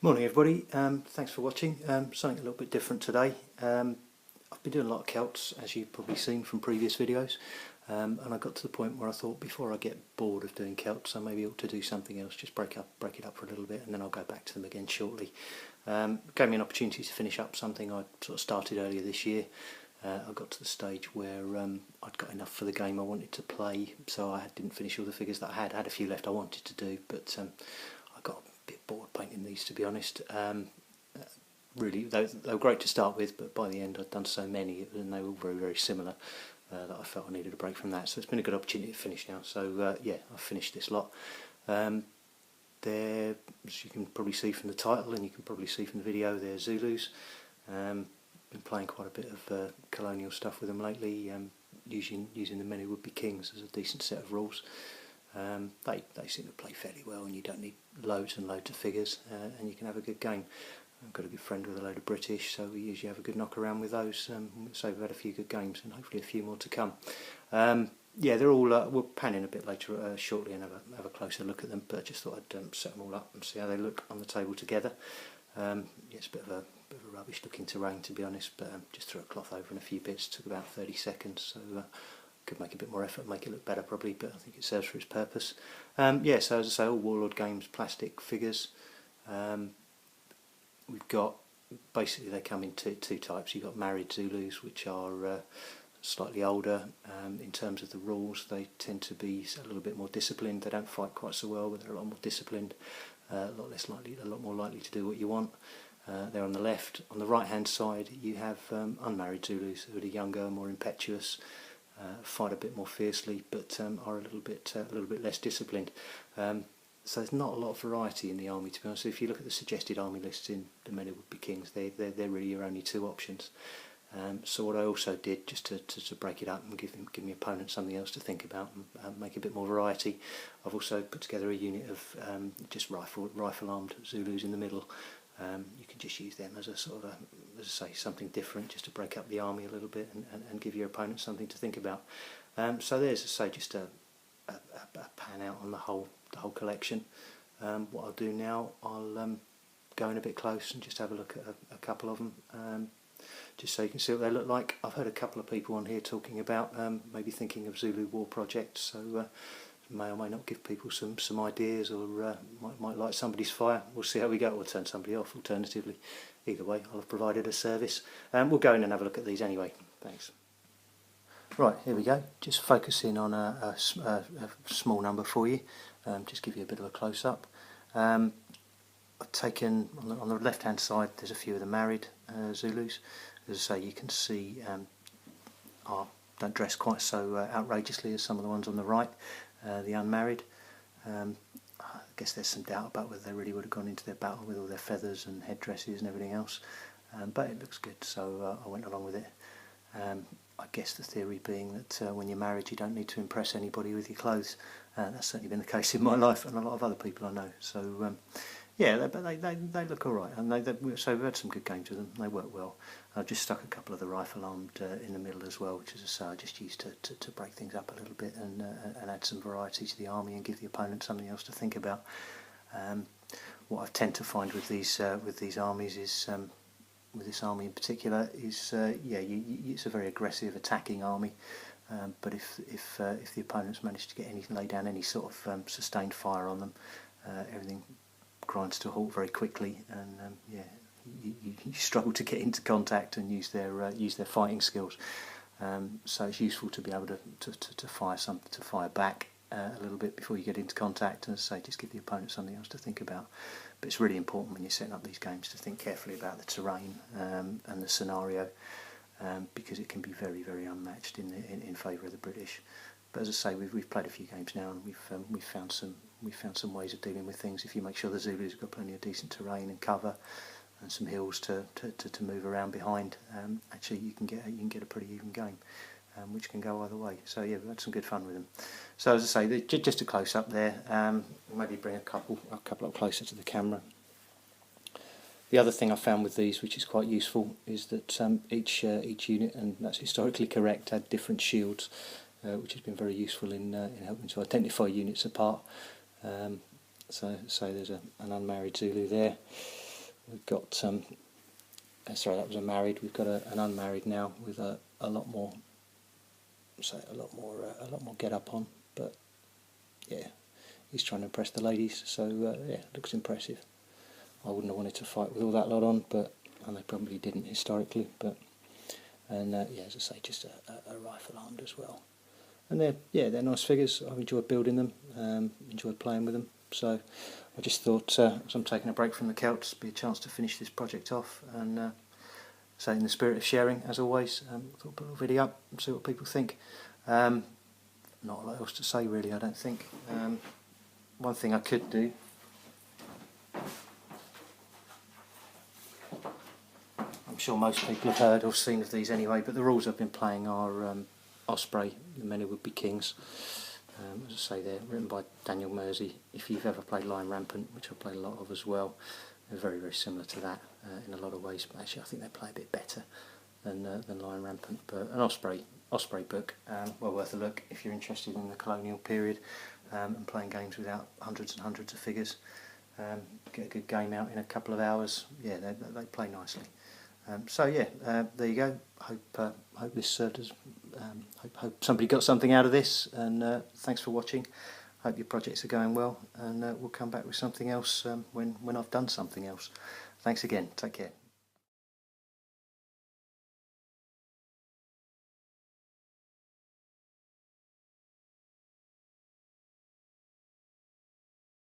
Morning everybody, thanks for watching. Something a little bit different today. I've been doing a lot of Celts, as you've probably seen from previous videos, and I got to the point where I thought before I get bored of doing Celts I maybe ought to do something else, just break it up for a little bit, and then I'll go back to them again shortly. Gave me an opportunity to finish up something I sort of started earlier this year. I got to the stage where I'd got enough for the game I wanted to play, so I didn't finish all the figures that I had. I had a few left I wanted to do, but I got a bit bored painting these, to be honest. Really, they were great to start with, but by the end I'd done so many and they were all very, very similar that I felt I needed a break from that. So it's been a good opportunity to finish now. So yeah, I've finished this lot. They're, as you can probably see from the title and you can probably see from the video, they're Zulus. Been playing quite a bit of colonial stuff with them lately, using the many would-be kings as a decent set of rules. They seem to play fairly well, and you don't need loads and loads of figures, and you can have a good game. I've got a good friend with a load of British, so we usually have a good knock around with those. So we've had a few good games, and hopefully a few more to come. Yeah, they're all. We'll pan in a bit later, shortly, and have a closer look at them. But I just thought I'd set them all up and see how they look on the table together. Yeah, it's a bit of a rubbish looking terrain, to be honest, but just threw a cloth over and a few bits. Took about 30 seconds, so could make a bit more effort, make it look better probably, but I think it serves for its purpose. Yeah, so as I say, all Warlord Games plastic figures. We've got, basically they come in two types. You've got married Zulus, which are slightly older. In terms of the rules, they tend to be a little bit more disciplined. They don't fight quite so well, but they're a lot more disciplined, a lot more likely to do what you want. They're on the left. On the right hand side you have unmarried Zulus, who are younger, more impetuous, fight a bit more fiercely, but are a little bit less disciplined. So there's not a lot of variety in the army, to be honest. If you look at the suggested army lists in the many would-be kings, they're really your only two options. So what I also did, just to break it up and give my opponent something else to think about and make a bit more variety, I've also put together a unit of just rifle-armed Zulus in the middle. You can just use them as a sort of as I say, something different, just to break up the army a little bit and give your opponent something to think about. So there's, as I say, just a pan out on the whole collection. What I'll do now, I'll go in a bit close and just have a look at a couple of them, just so you can see what they look like. I've heard a couple of people on here talking about maybe thinking of Zulu war projects, so may or may not give people some ideas, or might light somebody's fire. We'll see how we go, or turn somebody off alternatively. Either way, I'll have provided a service. We'll go in and have a look at these anyway. Thanks. Right, here we go. Just focusing on a small number for you, just give you a bit of a close-up. I've taken, on the left-hand side, there's a few of the married Zulus. As I say, you can see don't dress quite so outrageously as some of the ones on the right, the unmarried. I guess there's some doubt about whether they really would have gone into their battle with all their feathers and headdresses and everything else, but it looks good, so I went along with it. I guess the theory being that when you're married you don't need to impress anybody with your clothes. That's certainly been the case in my life and a lot of other people I know. So yeah, but they look all right, and so we've had some good games with them. They work well. I've just stuck a couple of the rifle-armed in the middle as well, which, as I say, I just used to break things up a little bit and add some variety to the army and give the opponent something else to think about. What I tend to find with these armies is, with this army in particular, is yeah, it's a very aggressive attacking army. But if the opponents manage to lay down any sort of sustained fire on them, everything grinds to a halt very quickly, and yeah, you struggle to get into contact and use their fighting skills. So it's useful to be able to fire back a little bit before you get into contact, and, as I say, just give the opponent something else to think about. But it's really important when you're setting up these games to think carefully about the terrain and the scenario, because it can be very, very unmatched in favour of the British. But as I say, we've played a few games now, and we've found some ways of dealing with things. If you make sure the Zulus have got plenty of decent terrain and cover and some hills to move around behind, actually you can get a pretty even game, which can go either way. So yeah, we've had some good fun with them. So as I say, just a close up there. Maybe bring a couple up closer to the camera. The other thing I found with these, which is quite useful, is that each unit, and that's historically correct, had different shields, which has been very useful in helping to identify units apart. So there's an unmarried Zulu there. We've got sorry, that was a married. We've got an unmarried now with a lot more, a lot more get up on. But yeah, he's trying to impress the ladies, so yeah, looks impressive. I wouldn't have wanted to fight with all that lot on, but and they probably didn't historically. But yeah, as I say, just a rifle armed as well. And they're nice figures. I've enjoyed building them, enjoyed playing with them. So I just thought, as I'm taking a break from the Celts, be a chance to finish this project off. And so in the spirit of sharing, as always, I thought I'd put a little video up and see what people think. Not a lot else to say really, I don't think. One thing I could do, I'm sure most people have heard or seen of these anyway, but the rules I've been playing are Osprey, the Many Would Be Kings. As I say, they're written by Daniel Mersey. If you've ever played Lion Rampant, which I played a lot of as well, they're very, very similar to that in a lot of ways. But actually, I think they play a bit better than Lion Rampant. But an Osprey book, well worth a look if you're interested in the colonial period and playing games without hundreds and hundreds of figures. Get a good game out in a couple of hours. Yeah, they play nicely. So yeah, there you go. Hope this served as. Hope somebody got something out of this, and thanks for watching. Hope your projects are going well, and we'll come back with something else when I've done something else. Thanks again. Take care.